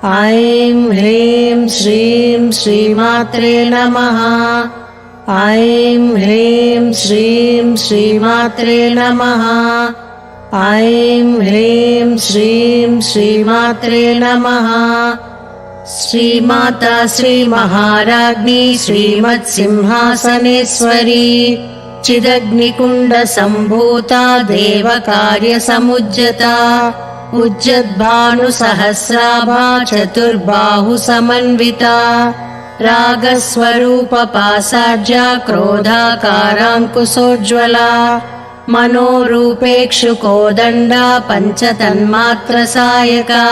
ऐं ह्रीं श्रीं श्रीमात्रे नमः। ऐं ह्रीं श्रीं श्रीमात्रे नमः। ऐं ह्रीं श्रीं श्रीमात्रे नमः। श्रीमाता श्रीमहाराज्ञी श्रीमत्सिंहासनेश्वरी चिदग्निकुण्डसम्भूता देवकार्यसमुज्जता उज्जद्भानुसहस्राभा चतुर्बाहुसमन्विता रागस्वरूपपासाढ्या क्रोधाकाराङ्कुशोज्ज्वला मनोरूपेक्षुकोदण्डा पञ्चतन्मात्रसायका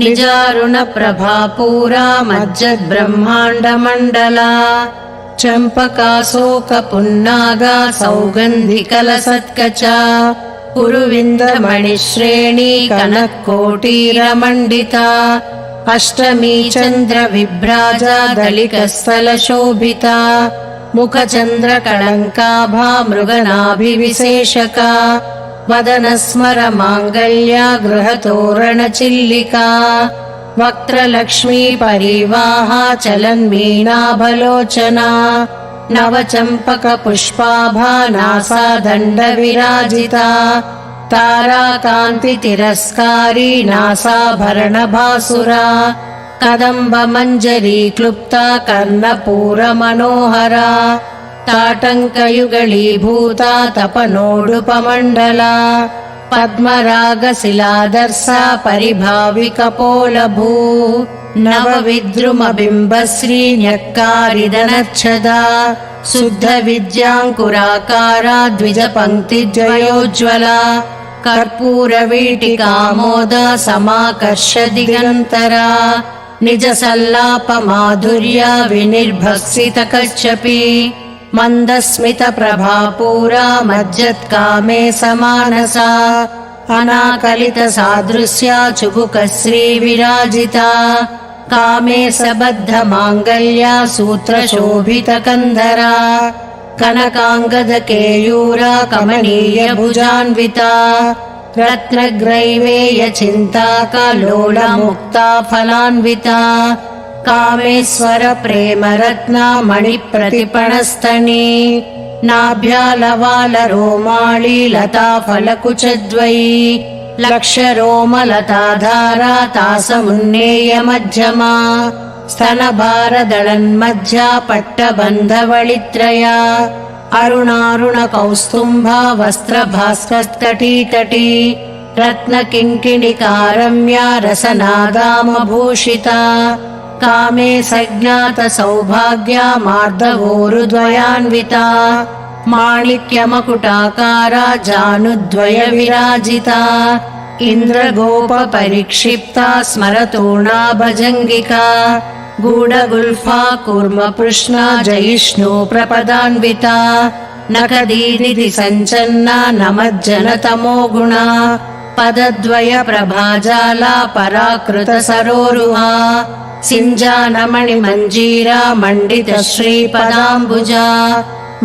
निजारुणप्रभापूरा मज्जद्ब्रह्माण्डमण्डला चम्पकाशोकपुन्नागा सौगन्धिकलसत्कचा कुरुविन्दमणिश्रेणी कनक्कोटीरमण्डिता अष्टमी चन्द्रविभ्राजा दलिकस्थलशोभिता मुखचन्द्रकलङ्काभा मृगनाभिविशेषका वदनस्मरमाङ्गल्या गृहतोरणचिल्लिका वक्त्रलक्ष्मी परिवाहा चलन्मीनाभलोचना नवचम्पकपुष्पाभा नासादण्डविराजिता ताराकान्तितिरस्कारी नासाभरणभासुरा कदम्बमञ्जरी क्लुप्ता कर्णपूरमनोहरा ताटङ्कयुगलीभूता तपनोडुपमण्डला पद्मरागशिलादर्शा परिभाविकपोलभू नवविद्रुमबिम्बश्रीन्यक्कारिदनच्छदा शुद्धविद्याङ्कुराकारा द्विजपङ्क्तिद्वयोज्ज्वला कर्पूरवीटिकामोदा समाकर्ष दिगन्तरा निजसल्लापमाधुर्या विनिर्भक्सितकच्छपि मन्दस्मितप्रभापूरा मज्जत्कामे समानसा अनाकलितसादृश्या चुबुकश्रीविराजिता कामे सबद्धमाङ्गल्या सूत्रशोभितकन्धरा कनकाङ्गदकेयूरा कमनीयभुजान्विता रत्नग्रैवेयचिन्ताकलोलमुक्ता फलान्विता कामेश्वरप्रेमरत्ना मणिप्रतिपणस्तनी नाभ्यालवालरोमाळी लताफलकुचद्वयी लक्षरोमलताधारा तासमुन्नेयमध्यमा स्तनभारदळन्मध्या पट्टबन्धवळित्रया अरुणारुणकौस्तुम्भा वस्त्रभास्कटि रत्नकिङ्किणिकारम्या रसनादामभूषिता कामे सज्ञातसौभाग्या मार्दवोरुद्वयान्विता माणिक्यमकुटाकारा जानुद्वयविराजिता इन्द्रगोपपरिक्षिप्ता स्मरतोणाभजङ्गिका गूढगुल्फा कूर्मपृष्णा जयिष्णु प्रपदान्विता नखदीनिधि सञ्चन्ना नमज्जनतमो गुणा पदद्वयप्रभाजाला पराकृतसरोरुहा सिञ्जानमणिमञ्जीरा मण्डितश्रीपदाम्बुजा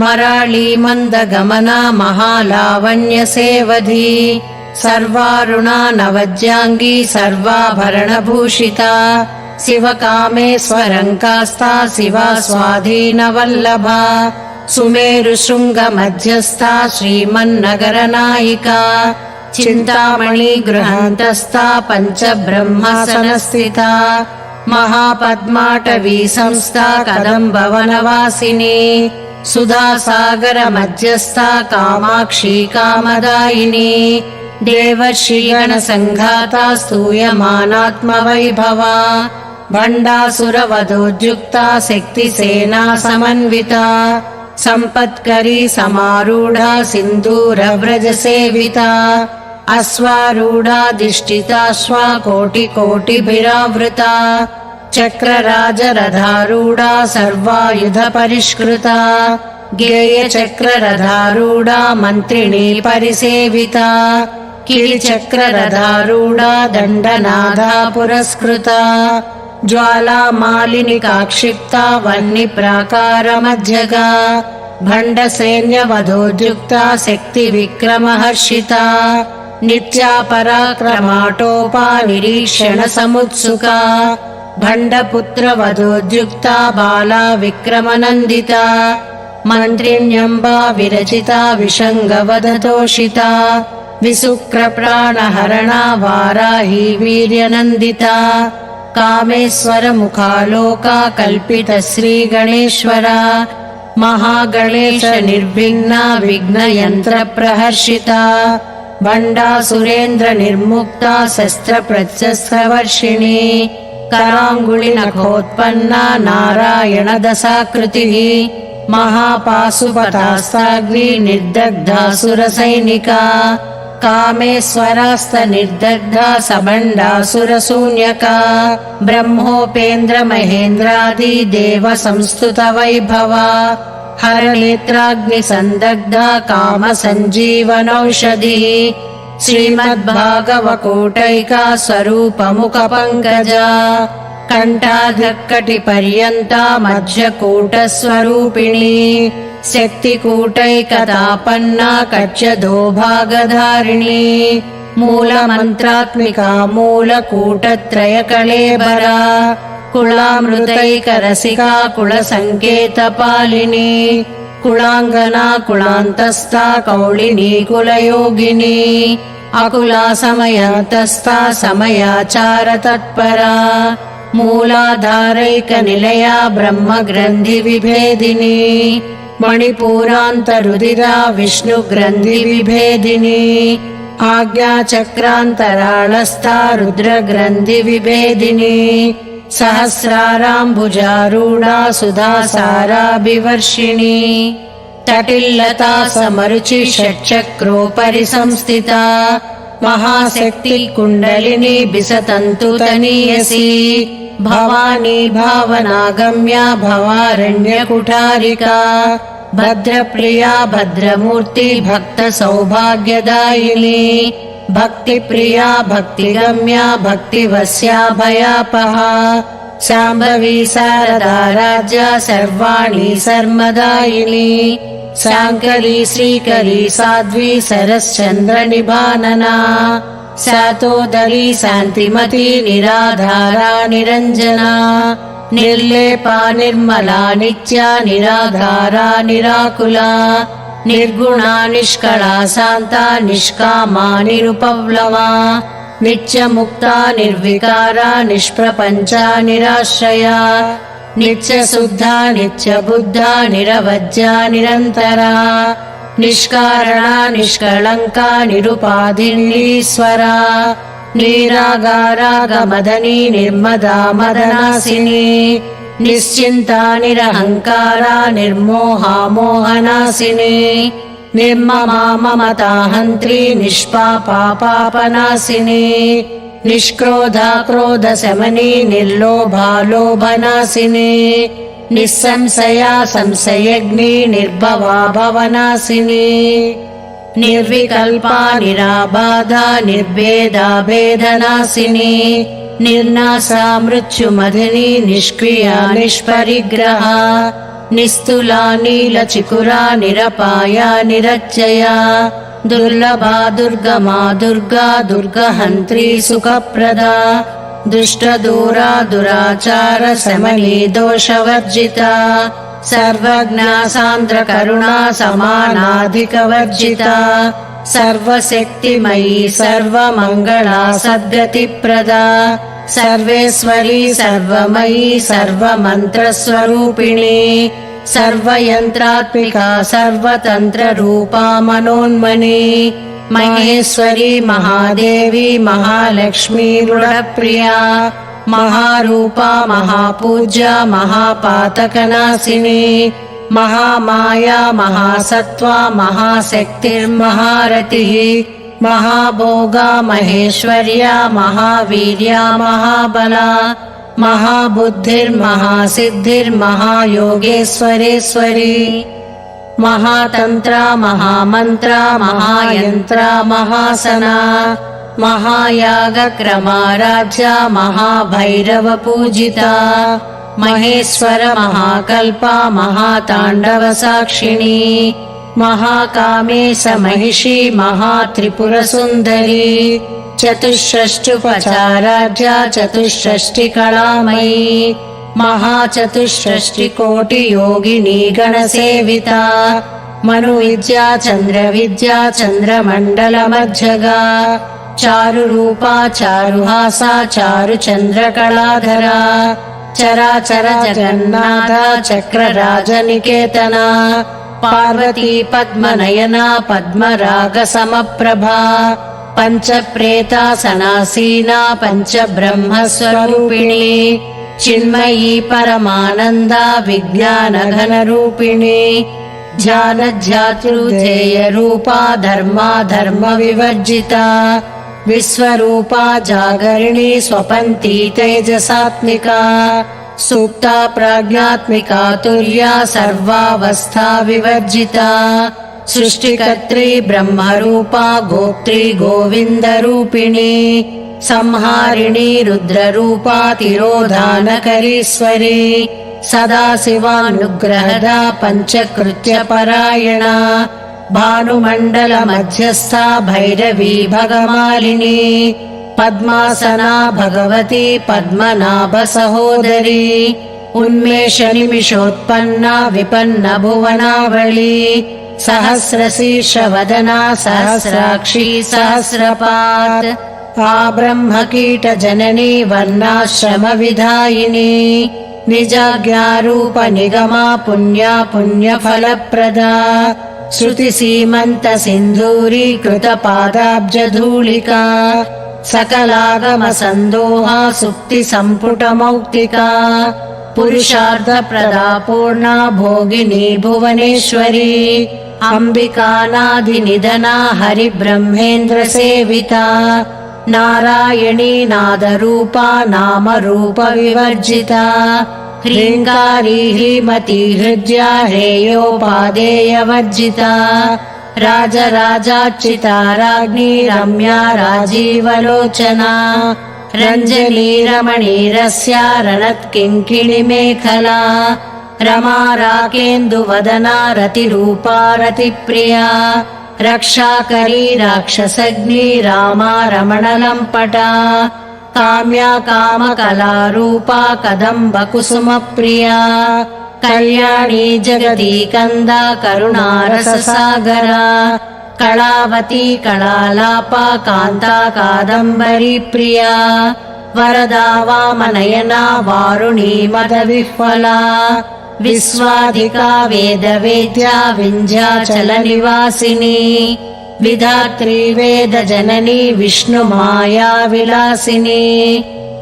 मराळी मन्दगमना महालावण्यसेवधी सर्वारुणा नवज्याङ्गी सर्वाभरणभूषिता शिवकामेश्वरङ्कास्ता शिवा स्वाधीनवल्लभा सुमेरुशृङ्गमध्यस्था श्रीमन्नगरनायिका चिन्तामणि गृहान्तस्था पञ्चब्रह्मासनस्थिता महापद्माटवी संस्था कदम्बवनवासिनी सुधासागरमध्यस्था कामाक्षी कामदायिनी देवर्षिगणसङ्घाता स्तूयमानात्मवैभवा भण्डासुरवधोद्युक्ता शक्तिसेना समन्विता सम्पत्करी समारूढा सिन्दूरव्रजसेविता अश्वारूढाधिष्ठिताश्वा कोटिकोटिभिरावृता चक्रराजरथारूढा सर्वायुधपरिष्कृता गेयचक्ररथारूढा मन्त्रिणी परिसेविता किलिचक्ररथारूढा दण्डनादा पुरस्कृता ज्वालामालिनिकाक्षिप्ता वह्निप्राकारमध्यगा भण्डसैन्यवधोद्युक्ता शक्तिविक्रमहर्षिता नित्या पराक्रमाटोपा निरीक्षण समुत्सुका भण्डपुत्रवधोद्युक्ता बाला विक्रमनन्दिता मन्त्रिण्यम्बा विरचिता विषङ्गवदतोषिता विशुक्रप्राणहरणा वाराही वीर्यनन्दिता कामेश्वरमुखालोका कल्पितश्रीगणेश्वरा महागणेश निर्विघ्ना विघ्नयन्त्रप्रहर्षिता भण्डासुरेन्द्र निर्मुक्ता शस्त्रप्रत्यस्त्रवर्षिणी कराङ्गुलिनखोत्पन्ना नारायणदशाकृतिः महापाशुपतास्ताग्नि निर्दग्धासुरसैनिका कामेश्वरास्तनिर्दग्धा सबण्डासुरशून्यका ब्रह्मोपेन्द्र महेन्द्रादि देव संस्तुत वैभवा हरनेत्राग्निसन्दग्धा कामसञ्जीवनौषधिः श्रीमद्भागवकोटैका स्वरूपमुखपङ्कजा कण्ठाधक्कटिपर्यन्ता मध्यकूटस्वरूपिणी शक्तिकूटैकतापन्ना कच्यधोभागधारिणी मूलमन्त्रात्मिका मूलकूटत्रयकळेबरा कुलामृतैकरसिका कुलसङ्केतपालिनी कुलाङ्गना कुलान्तस्था कौलिनी कुलयोगिनी अकुला समयान्तस्था समयाचारतत्परा मूलाधारैकनिलया ब्रह्मग्रन्थिविभेदिनी मणिपूरान्तरुदिरा विष्णुग्रन्थिविभेदिनी आज्ञाचक्रान्तराळस्था रुद्रग्रन्थिविभेदिनी सहस्राराम्बुजारूढा सुधासाराभिवर्षिणी तटिल्लता समरुचि षट्चक्रोपरि संस्थिता महाशक्ति कुण्डलिनी बिसतन्तुतनीयसी भवानी भावनागम्या भवारण्यकुठारिका भद्रप्रिया भद्रमूर्ति भक्तसौभाग्यदायिनी भक्तिप्रिया भक्तिगम्या भक्तिवस्या भयापहा शाम्भवी शारदा राज्या सर्वाणि सर्मदायिनी शाङ्करी श्रीकरी साध्वी सरश्चन्द्रनिभानना शातोदरी शान्तिमती निराधारा निरञ्जना निर्लेपा निर्मला नित्या निराधारा निराकुला निर्गुणा निष्कला शान्ता निष्कामा निरुपप्लवा नित्यमुक्ता निर्विकारा निष्प्रपञ्चा निराश्रया नित्यशुद्धा नित्यबुद्धा निरवज्या निरन्तरा निष्कारणा निष्कळङ्का निरुपाधिनीश्वरा निरागारागमदनी निर्मदा मदनासिनी निश्चिन्ता निरहङ्कारा निर्मोहा मोहनासिनी निर्ममा ममताहन्त्री निष्पापा पापनासिनी निष्क्रोधा क्रोधशमनी निर्लोभा लोभनासिनी निस्संशया संशयग्नि निर्भवा भवनासिनी निर्विकल्पा निराबाधा निर्भेदा भेदनासिनी निर्नाशा मृत्युमधिनी निष्क्रिया निष्परिग्रहा निस्तुला नीलचिकुरा निरपाया निरच्चया दुर्लभा दुर्गमा दुर्गा दुर्गहन्त्री सुखप्रदा दुष्टदूरा दुराचार शमनी दोषवर्जिता सर्वज्ञा सान्द्रकरुणा समानाधिकवर्जिता सर्वशक्तिमयी सर्वमङ्गला सद्गतिप्रदा सर्वेश्वरी सर्वमयी सर्वमन्त्रस्वरूपिणी सर्वयन्त्रात्मिका सर्वतन्त्ररूपा मनोन्मनी महेश्वरी महादेवी महालक्ष्मी रुणप्रिया महारूपा महापूज्या महापातकनाशिनी महामाया महासत्त्वा महाशक्तिर्महारतिः महाभोगा महेश्वर्या महावीर्या महाबला महाबुद्धिर्महासिद्धिर्महायोगेश्वरेश्वरी महातन्त्रा महामन्त्रा महायन्त्रा महासना महायागक्रमाराध्या महाभैरवपूजिता महेश्वर महाकल्पा महाताण्डवसाक्षिणी महाकामेश महिषी महात्रिपुरसुन्दरी चतुष्षष्ट्युपचाराढ्या चतुष्षष्टिकलामयी महाचतुष्षष्टिकोटियोगिनी गणसेविता मनुविद्या चन्द्रविद्या चन्द्रमण्डलमध्यगा चारुरूपा चारुहासा चारुचन्द्रकलाधरा चराचर जगन्नाथा चक्रराजनिकेतना पार्वती पद्मनयना पद्मरागसमप्रभा पञ्चप्रेतासनासीना पञ्चब्रह्मस्वरूपिणी चिन्मयी परमानन्दा विज्ञानघनरूपिणी ध्यानध्यातृधेयरूपा धर्मा धर्मविवर्जिता विश्वरूपा जागरिणी स्वपन्ती तेजसात्मिका सुप्ता प्रज्ञात्मिका तुर्या सर्वावस्था विवर्जिता सृष्टिकर्त्री ब्रह्मरूपा गोप्त्री गोविन्दरूपिणी संहारिणी रुद्ररूपा तिरोधानकरीश्वरी सदाशिवानुग्रहदा पञ्चकृत्यपरायणा भानुमण्डलमध्यस्था भैरवी भगमालिनी पद्मासना भगवती पद्मनाभसहोदरी उन्मेषनिमिषोत्पन्ना विपन्नभुवनावली सहस्रशीर्षवदना सहस्राक्षी सहस्रपात् आब्रह्मकीटजननी वर्णाश्रमविधायिनी निजाज्ञारूपनिगमा पुण्या पुण्यफलप्रदा श्रुतिसीमन्तसिन्धूरीकृतपादाब्जधूलिका सकलागमसन्दोहा सुप्तिसम्पुटमौक्तिका पुरुषार्थप्रदा पूर्णा भोगिनी भुवनेश्वरी अम्बिकानादिनिधना हरिब्रह्मेन्द्रसेविता नारायणी नादरूपा नामरूपविवर्जिता ह्रीङ्कारी ह्रीमती हृद्या हेयोपादेयवर्जिता राजराजार्चिता राज्ञी रम्या राजीवलोचना रञ्जनी रमणीरस्या रणत्किङ्किणिमेखला रमा राकेन्दुवदना रतिरूपा रतिप्रिया रक्षाकरी राक्षसग्नी रामा रमणलम्पटा काम्या कामकलारूपा कदम्बकुसुमप्रिया कल्याणी जगदीकन्दा करुणारससागरा कलावती कलालापा कान्ता कादम्बरी प्रिया वरदा वामनयना वारुणी मदविह्वला विश्वाधिका वेदवेद्या विन्ध्याचलनिवासिनी विधात्री वेदजननी विष्णुमाया विलासिनी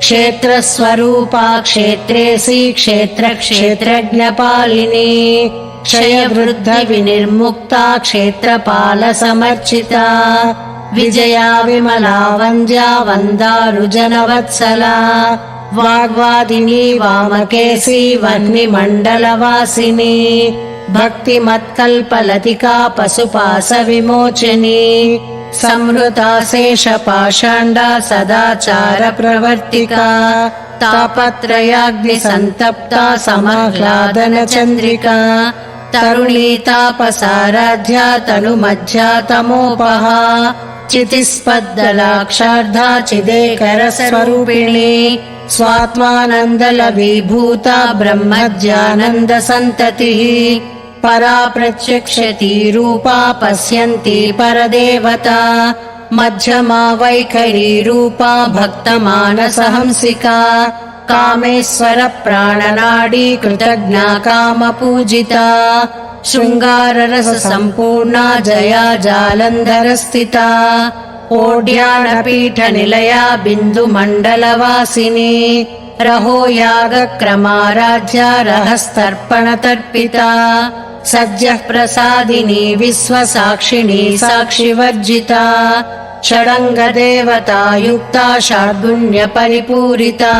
क्षेत्रस्वरूपा क्षेत्रेसी क्षेत्रक्षेत्रज्ञपालिनी क्षयवृद्धिविनिर्मुक्ता क्षेत्रपालसमर्चिता विजया विमला वन्द्या वन्दारुजनवत्सला वाग्वादिनी वामकेशी वह्निमण्डलवासिनी भक्तिमत्कल्पलतिका पशुपाशविमोचनी संहृता शेषपाषाण्डा सदाचारप्रवर्तिका तापत्रयाग्निसन्तप्ता समह्लादनचन्द्रिका तरुणी तापसाराध्या तनुमध्या तमोपहा चितिस्पद्दलाक्षार्धा चिदेकरस्वरूपिणी स्वात्मानन्दलभीभूता ब्रह्मज्ञानन्दसन्ततिः परा प्रत्यक्षती रूपा पश्यन्ती परदेवता मध्यमा वैखरी रूपा भक्तमानसहंसिका कामेश्वर प्राणनाडी कृतज्ञा कामपूजिता शृङ्गाररस सम्पूर्णा जया जालन्धरस्थिता ओड्यानपीठनिलया बिन्दुमण्डलवासिनी रहो यागक्रमाराध्या रहस्तर्पणतर्पिता सद्यः प्रसादिनी विश्वसाक्षिणी साक्षिवर्जिता षडङ्गदेवता युक्ता षड्गुण्यपरिपूरिता